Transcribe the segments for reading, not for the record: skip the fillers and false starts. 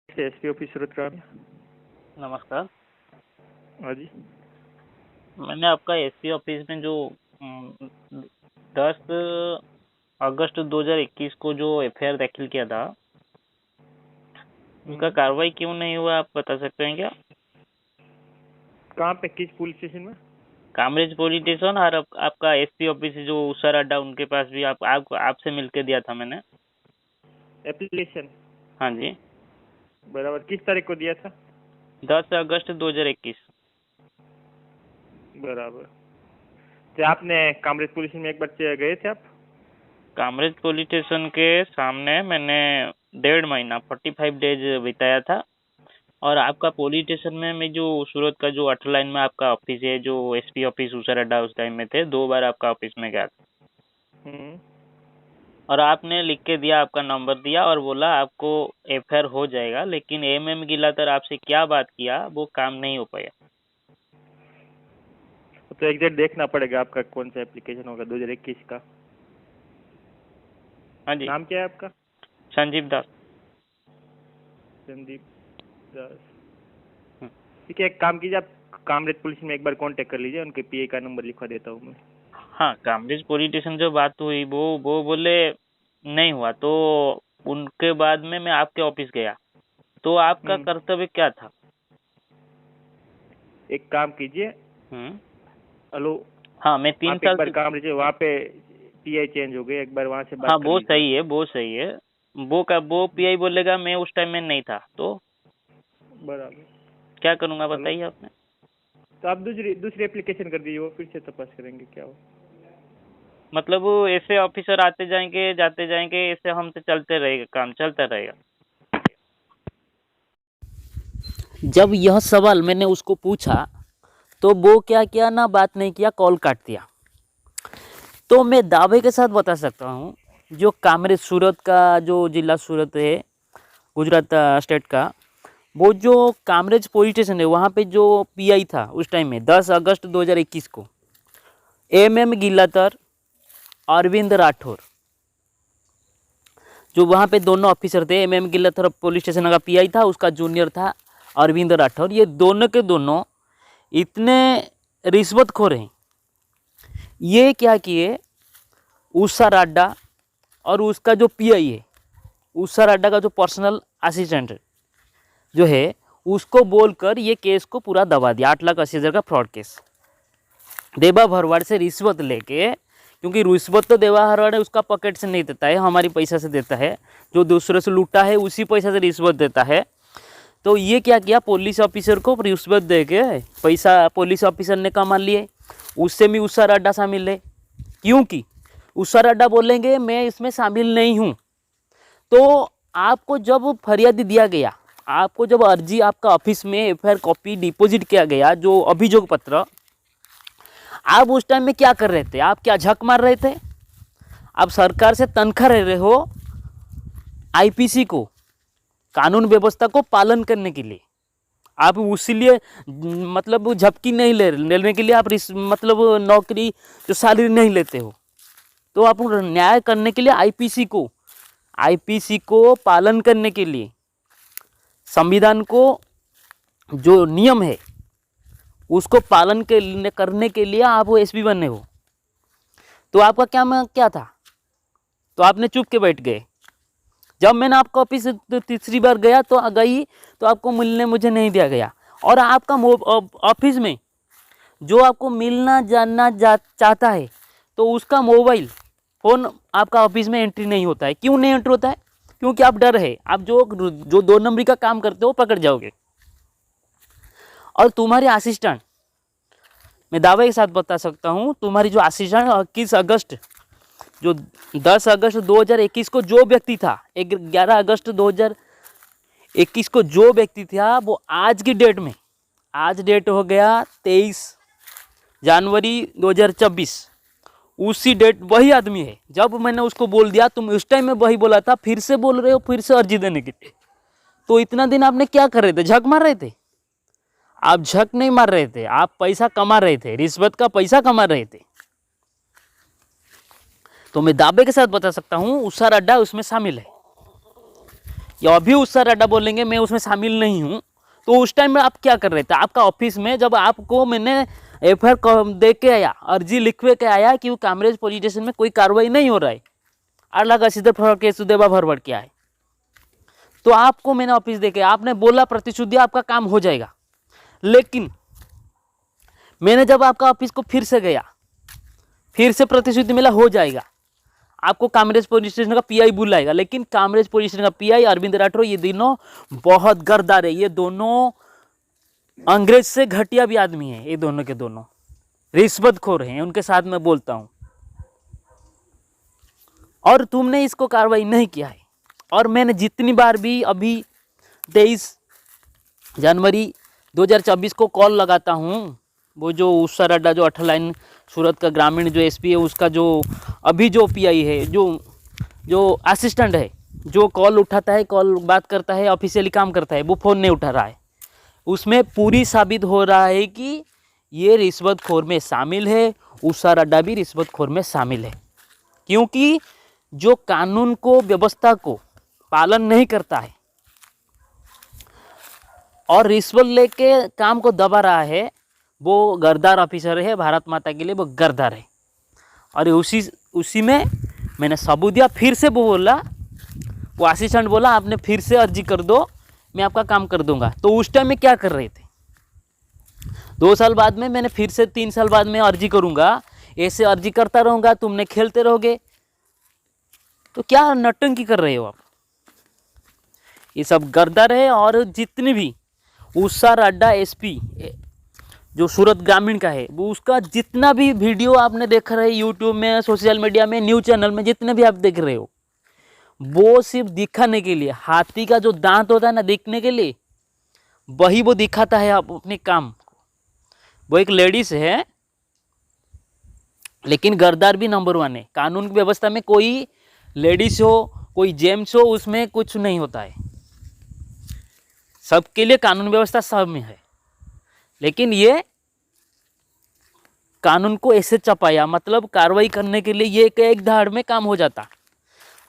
SP office सूरत। नमस्कार। हाँ जी। मैंने आपका एसपी ऑफिस में जो 10 अगस्त 2021 को जो एफआईआर दाखिल किया था उसका कार्रवाई क्यों नहीं हुआ, आप बता सकते हैं क्या? कहाँ पे, किस पुलिस स्टेशन में? कामरेज पुलिस स्टेशन और आपका एसपी ऑफिस जो उसर अड्डा, उनके पास भी आपसे मिलके दिया था मैंने एप्लीकेशन। हाँ जी, बराबर। किस तारीख को दिया था? 10 अगस्त 2021। बराबर। तो आपने कामरेज पुलिस में एक बार गए थे आप? कामरेज पुलिस स्टेशन के सामने मैंने 1.5 महीना 45 डेज बिताया था। और आपका पुलिस स्टेशन में मैं जो सूरत का जो 8 लाइन में आपका ऑफिस है, जो एसपी ऑफिस उसर अड्डा, उस टाइम में थे 2 बार आपका ऑफिस में गया था। और आपने लिख के दिया, आपका नंबर दिया और बोला आपको एफआईआर हो जाएगा, लेकिन एमएम गिलातर आपसे क्या बात किया वो काम नहीं हो पाया। तो एग्जैक्ट देखना पड़ेगा आपका कौन सा एप्लीकेशन होगा 2021 का। हाँ जी। नाम क्या है आपका? संजीव दास। संदीप दास। ठीक है, एक काम कीजिए, आप कामरेज पुलिस में एक बार कांटेक्ट कर लीजिए, उनके पीए का नंबर लिखवा देता हूँ मैं। हाँ, कामरेज पुलिस स्टेशन जो बात हुई वो बोले नहीं हुआ, तो उनके बाद में मैं आपके ऑफिस गया। तो आपका कर्तव्य क्या था? एक काम कीजिए। हेलो। हाँ, मैं 3 आप एक साल बार से कामरेज, वहाँ पे पीआई चेंज हो गए, एक बार वहाँ से बात हाँ, कर वो लीजिए। सही है, वो सही है। वो पीआई बोलेगा मैं उस टाइम में नहीं था, तो बराबर। क्या करूँगा बताइए आपने। तो आप दूसरी एप्लीकेशन कर दीजिए, वो फिर से तपास करेंगे क्या हो। मतलब वो ऐसे ऑफिसर आते जाएंगे जाते जाएंगे, ऐसे हमसे चलते रहेगा, काम चलता रहेगा। जब यह सवाल मैंने उसको पूछा तो वो क्या किया ना, बात नहीं किया, कॉल काट दिया। तो मैं दावे के साथ बता सकता हूँ, जो कामरेज सूरत का जो जिला सूरत है गुजरात स्टेट का, वो जो कामरेज पुलिस स्टेशन है वहाँ पे जो पीआई था उस टाइम में 10 अगस्त 2021 को एमएम गिलातर, अरविंद राठौर, जो वहाँ पे दोनों ऑफिसर थे। एमएम गिलातर पुलिस स्टेशन का पीआई था, उसका जूनियर था अरविंद राठौर। ये दोनों के दोनों इतने रिश्वतखोर हैं। ये क्या किए, उसर अड्डा और उसका जो पीआई है, उसर अड्डा का जो पर्सनल असिस्टेंट जो है, उसको बोलकर ये केस को पूरा दबा दिया। 8,80,000 का फ्रॉड केस देवा भरवाड़ से रिश्वत लेके, क्योंकि रिश्वत तो देवा भरवाड़ उसका पॉकेट से नहीं देता है, हमारी पैसा से देता है। जो दूसरे से लूटा है उसी पैसा से रिश्वत देता है। तो ये क्या किया, पुलिस ऑफिसर को रिश्वत दे के पैसा पुलिस ऑफिसर ने कमा लिए। उससे भी उसर अड्डा शामिल है, क्योंकि उसर अड्डा बोलेंगे मैं इसमें शामिल नहीं हूँ। तो आपको जब फरियादी दिया गया, आपको जब अर्जी आपका ऑफिस में एफआईआर कॉपी डिपॉजिट किया गया, जो अभियोग पत्र, आप उस टाइम में क्या कर रहे थे? आप क्या झक मार रहे थे? आप सरकार से तनख्वाह रह रहे हो आईपीसी को, कानून व्यवस्था को पालन करने के लिए। आप उसीलिए मतलब झपकी नहीं लेने के लिए आप मतलब नौकरी जो सैलरी नहीं लेते हो। तो आप न्याय करने के लिए आईपीसी को पालन करने के लिए, संविधान को जो नियम है उसको पालन करने के लिए आप वो एसपी बने हो। तो आपका क्या था? तो आपने चुप के बैठ गए। जब मैंने आपका ऑफिस तीसरी बार गया तो आपको मिलने मुझे नहीं दिया गया। और आपका ऑफिस में जो आपको मिलना जानना चाहता है तो उसका मोबाइल फ़ोन आपका ऑफिस में एंट्री नहीं होता है। क्यों नहीं एंट्री होता है? क्योंकि आप डर है, आप जो 2 नंबरी का काम करते हो पकड़ जाओगे। और तुम्हारे असिस्टेंट, मैं दावे के साथ बता सकता हूँ, तुम्हारी जो असिस्टेंट 10 अगस्त 2021 को जो व्यक्ति था, 11 अगस्त 2021 को जो व्यक्ति था, वो आज की डेट में, आज डेट हो गया 23 जनवरी 2024, उसी डेट वही आदमी है। जब मैंने उसको बोल दिया, तुम उस टाइम में वही बोला था, फिर से बोल रहे हो, फिर से अर्जी देने के लिए। तो इतना दिन आपने क्या कर रहे थे? झक मार रहे थे? आप झक नहीं मार रहे थे, आप पैसा कमा रहे थे, रिश्वत का पैसा कमा रहे थे। तो मैं दावे के साथ बता सकता हूं उसर अड्डा उसमें शामिल है। या अभी उसका रड्डा बोलेंगे मैं उसमें शामिल नहीं हूँ, तो उस टाइम में आप क्या कर रहे थे? आपका ऑफिस में जब आपको मैंने एफआईआर दे के आया, अर्जी लिखवे के आया कि वो कामरेज पुलिस स्टेशन में कोई कार्रवाई नहीं हो रहा है, अलग असीधर फरवड केस देवा भरवड़ के आए, तो आपको मैंने ऑफिस दे के, आपने बोला प्रतिशुद्धि आपका काम हो जाएगा। लेकिन मैंने जब आपका ऑफिस को फिर से गया, फिर से प्रतिशुद्धि मिला हो जाएगा, आपको कामरेज पुलिस स्टेशन का पीआई बुलाएगा, लेकिन कामरेज पुलिस स्टेशन का पीआई अरविंद राठौर, ये दोनों बहुत गद्दार है, ये दोनों अंग्रेज से घटिया भी आदमी है, ये दोनों के दोनों रिश्वतखोर हैं, उनके साथ मैं बोलता हूं। और तुमने इसको कार्रवाई नहीं किया है। और मैंने जितनी बार भी अभी 23 जनवरी 2024 को कॉल लगाता हूँ, वो जो उषा रड्डा जो 8 लाइन सूरत का ग्रामीण जो एसपी है, उसका जो अभी जो पीआई है, जो असिस्टेंट है, जो कॉल उठाता है, कॉल बात करता है, ऑफिशियली काम करता है, वो फ़ोन नहीं उठा रहा है। उसमें पूरी साबित हो रहा है कि ये रिश्वतखोर में शामिल है, उषा रड्डा भी रिश्वतखोर में शामिल है, क्योंकि जो कानून को, व्यवस्था को पालन नहीं करता है और रिश्वत लेके काम को दबा रहा है, वो गद्दार ऑफिसर है, भारत माता के लिए वो गद्दार है। और उसी में मैंने सबूत दिया, फिर से वो बोला, वो असिस्टेंट बोला आपने फिर से अर्जी कर दो, मैं आपका काम कर दूंगा। तो उस टाइम में क्या कर रहे थे? 2 साल बाद में मैंने फिर से 3 साल बाद में अर्जी करूंगा, ऐसे अर्जी करता रहूंगा, तुमने खेलते रहोगे, तो क्या नौटंकी कर रहे हो आप? ये सब गद्दार है। और जितने भी उषा रड्डा एसपी जो सूरत ग्रामीण का है, वो उसका जितना भी वीडियो आपने देख रहे हैं यूट्यूब में, सोशल मीडिया में, न्यूज़ चैनल में, जितने भी आप देख रहे हो, वो सिर्फ दिखाने के लिए, हाथी का जो दांत होता है ना दिखने के लिए, वही वो दिखाता है आप अपने काम। वो एक लेडीज है, लेकिन गद्दार भी नंबर 1 है। कानून की व्यवस्था में कोई लेडीज हो, कोई जेंट्स हो, उसमें कुछ नहीं होता है, सबके लिए कानून व्यवस्था सब में है। लेकिन ये कानून को ऐसे चपाया, मतलब कार्रवाई करने के लिए ये एक धाड़ में काम हो जाता।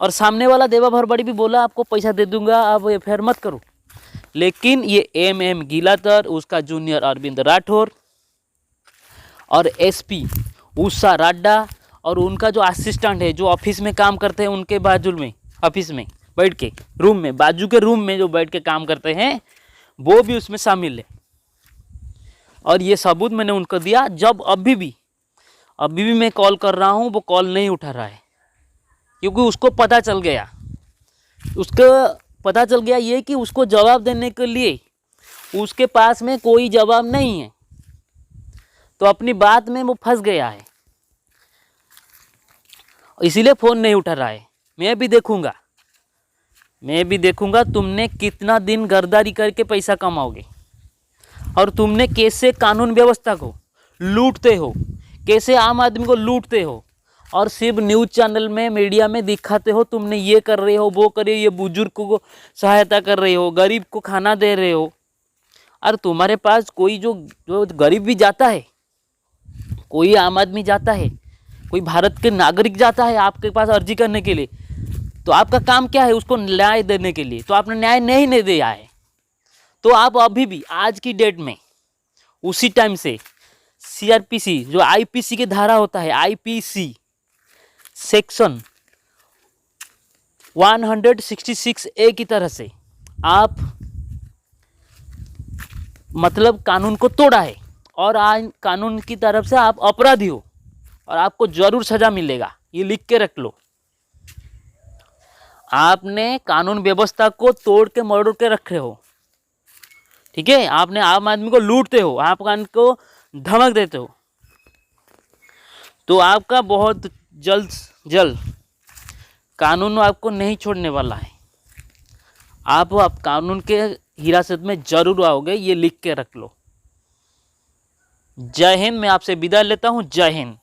और सामने वाला देवा भरबड़ी भी बोला आपको पैसा दे दूंगा, आप एफआईआर मत करो। लेकिन ये एम गिलातर, उसका जूनियर अरविंद राठौर और एसपी उषा रड्डा और उनका जो असिस्टेंट है, जो ऑफिस में काम करते हैं, उनके बाजू में ऑफिस में बैठ के रूम में, बाजू के रूम में जो बैठ के काम करते हैं, वो भी उसमें शामिल है। और ये सबूत मैंने उनको दिया। जब अभी भी मैं कॉल कर रहा हूँ, वो कॉल नहीं उठा रहा है, क्योंकि उसको पता चल गया ये कि उसको जवाब देने के लिए उसके पास में कोई जवाब नहीं है, तो अपनी बात में वो फंस गया है, इसीलिए फ़ोन नहीं उठा रहा है। मैं भी देखूंगा तुमने कितना दिन गद्दारी करके पैसा कमाओगे, और तुमने कैसे कानून व्यवस्था को लूटते हो, कैसे आम आदमी को लूटते हो, और सिर्फ न्यूज़ चैनल में, मीडिया में दिखाते हो तुमने ये कर रहे हो, वो कर रहे हो, ये बुजुर्ग को सहायता कर रहे हो, गरीब को खाना दे रहे हो। और तुम्हारे पास कोई जो गरीब भी जाता है, कोई आम आदमी जाता है, कोई भारत के नागरिक जाता है आपके पास अर्जी करने के लिए, तो आपका काम क्या है? उसको न्याय देने के लिए। तो आपने न्याय नहीं दिया है, तो आप अभी भी आज की डेट में उसी टाइम से सीआरपीसी जो आईपीसी की धारा होता है, आईपीसी सेक्शन 166A की तरह से आप मतलब कानून को तोड़ा है, और आज कानून की तरफ से आप अपराधी हो, और आपको जरूर सजा मिलेगा, ये लिख के रख लो। आपने कानून व्यवस्था को तोड़ के मरोड़ के रखे हो, ठीक है? आपने आम आदमी को लूटते हो, आप को धमक देते हो, तो आपका बहुत जल्द कानून आपको नहीं छोड़ने वाला है। आप कानून के हिरासत में जरूर आओगे, ये लिख के रख लो। जय हिंद। मैं आपसे विदा लेता हूँ। जय हिंद।